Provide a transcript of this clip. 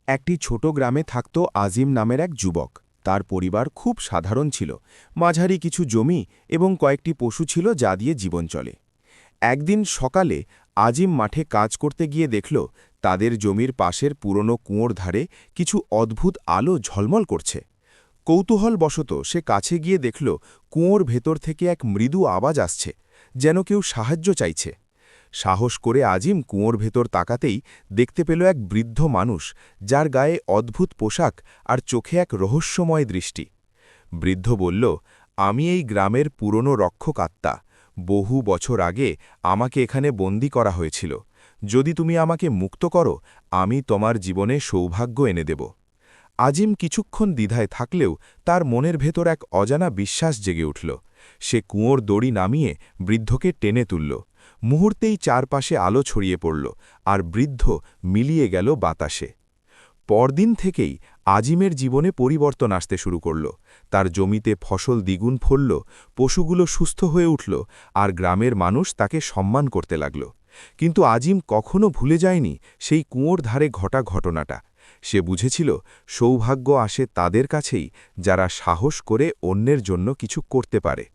একটি ছোট গ্রামে থাকত আজিম নামের এক যুবক। তার পরিবার খুব সাধারণ ছিল। মাঝারি কিছু জমি এবং কয়েকটি পশু ছিল যা দিয়ে জীবন চলে। একদিন সকালে আজিম মাঠে কাজ করতে গিয়ে দেখল তাদের জমির পাশের পুরনো কুয়োর ধারে কিছু অদ্ভুত আলো ঝলমল করছে। কৌতূহলবশত সে কাছে গিয়ে দেখল কুয়োর ভেতর থেকে এক মৃদু আওয়াজ আসছে, যেন কেউ সাহায্য চাইছে। সাহস করে আজিম কুয়োর ভেতর তাকাতেই দেখতে পেল এক বৃদ্ধ মানুষ, যার গায়ে অদ্ভুত পোশাক আর চোখে এক রহস্যময় দৃষ্টি। বৃদ্ধ বলল, আমি এই গ্রামের পুরনো রক্ষক আত্মা। বহু বছর আগে আমাকে এখানে বন্দী করা হয়েছিল। যদি তুমি আমাকে মুক্ত করো, আমি তোমার জীবনে সৌভাগ্য এনে দেব। আজিম কিছুক্ষণ দ্বিধায় থাকলেও তার মনের ভেতর এক অজানা বিশ্বাস জেগে উঠল। সে কুয়োর দড়ি নামিয়ে বৃদ্ধকে টেনে তুলল। মুহূর্তেই চারপাশে আলো ছড়িয়ে পড়ল, আর বৃদ্ধ মিলিয়ে গেল বাতাসে। পরদিন থেকেই আজিমের জীবনে পরিবর্তন আসতে শুরু করল। তার জমিতে ফসল দ্বিগুণ ফলল, পশুগুলো সুস্থ হয়ে উঠল, আর গ্রামের মানুষ তাকে সম্মান করতে লাগল। কিন্তু আজিম কখনো ভুলে যায়নি সেই কুয়োর ধারে ঘটা ঘটনাটা। সে বুঝেছিল, সৌভাগ্য আসে তাদের কাছেই যারা সাহস করে অন্যের জন্য কিছু করতে পারে।